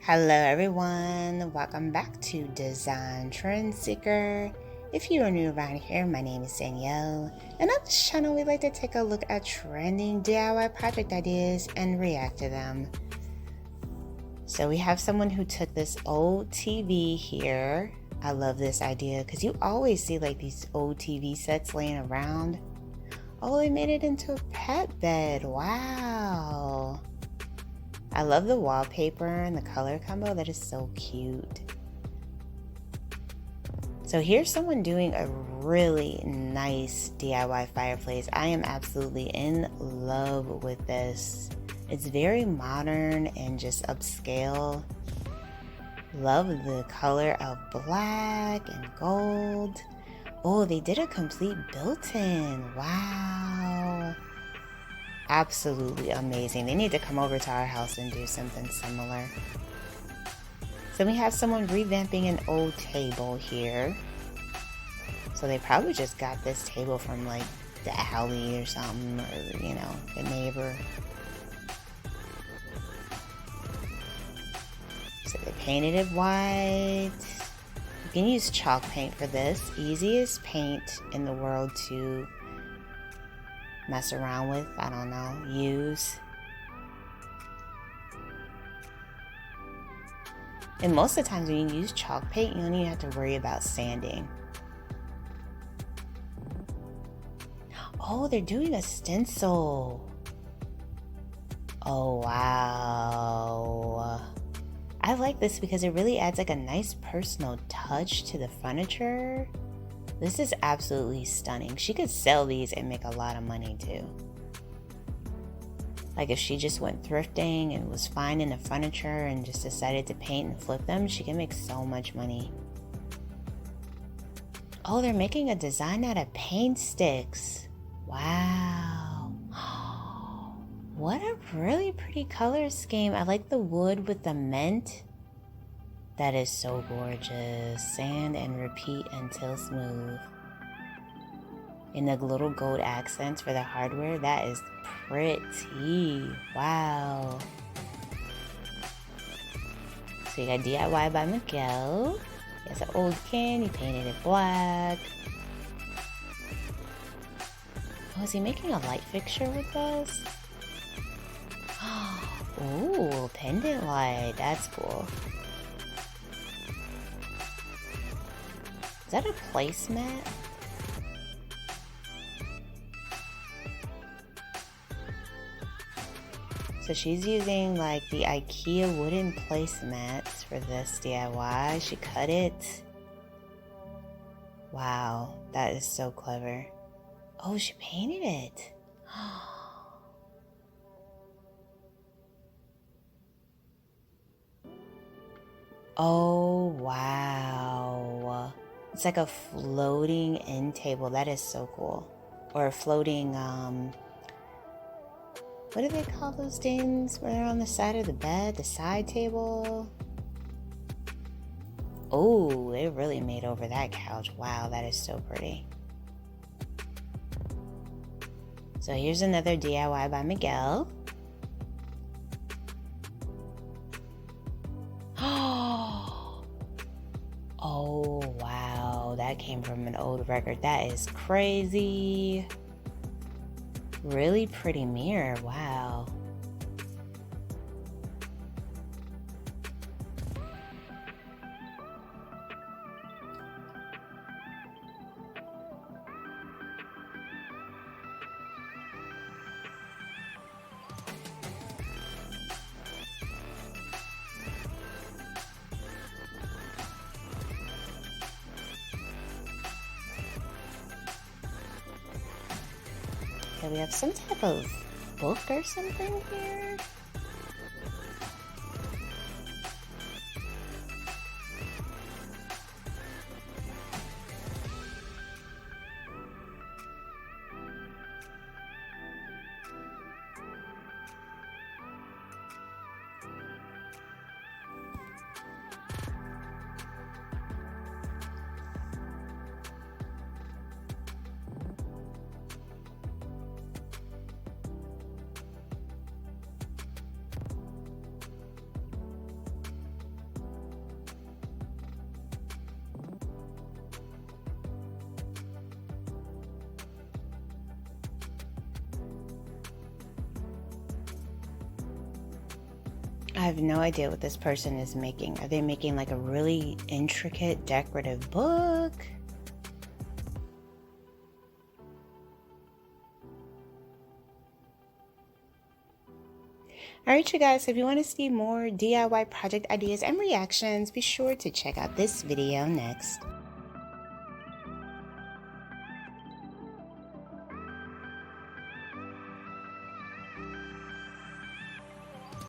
Hello everyone, welcome back to Design Trend Seeker. If you are new around here, my name is Danielle, and on this channel we like to take a look at trending DIY project ideas and react to them. So we have someone who took this old TV here. I love this idea because you always see like these old TV sets laying around. Oh, they made it into a pet bed, wow. I love the wallpaper and the color combo. That is so cute. So here's someone doing a really nice DIY fireplace. I am absolutely in love with this. It's very modern and just upscale. Love the color of black and gold. Oh, they did a complete built-in. Wow. Absolutely amazing. They need to come over to our house and do something similar. So we have someone revamping an old table here. So they probably just got this table from like the alley or something, or you know, the neighbor. So they painted it white. You can use chalk paint for this. Easiest paint in the world to mess around with, I don't know, use. And most of the times when you use chalk paint, you don't even have to worry about sanding. Oh, they're doing a stencil. Oh, wow. I like this because it really adds like a nice personal touch to the furniture. This is absolutely stunning. She could sell these and make a lot of money too. Like if she just went thrifting and was finding the furniture and just decided to paint and flip them, she can make so much money. Oh, they're making a design out of paint sticks. Wow. What a really pretty color scheme. I like the wood with the mint. That is so gorgeous. Sand and repeat until smooth. And the little gold accents for the hardware. That is pretty. Wow. So you got DIY by Miguel. He has an old can. He painted it black. Oh, is he making a light fixture with this? Ooh, pendant light. That's cool. Is that a placemat? So she's using like the IKEA wooden placemats for this DIY. She cut it. Wow, that is so clever. Oh, she painted it. Oh, wow. It's like a floating end table. That is so cool. Or a floating, what do they call those things where they're on the side of the bed? The side table? Oh, they really made over that couch. Wow, that is so pretty. So here's another DIY by Miguel. Oh, wow. That came from an old record. That is crazy. Really pretty mirror. Wow. Okay, we have some type of book or something here. I have no idea what this person is making. Are they making like a really intricate decorative book? Alright, you guys, if you want to see more DIY project ideas and reactions, be sure to check out this video next.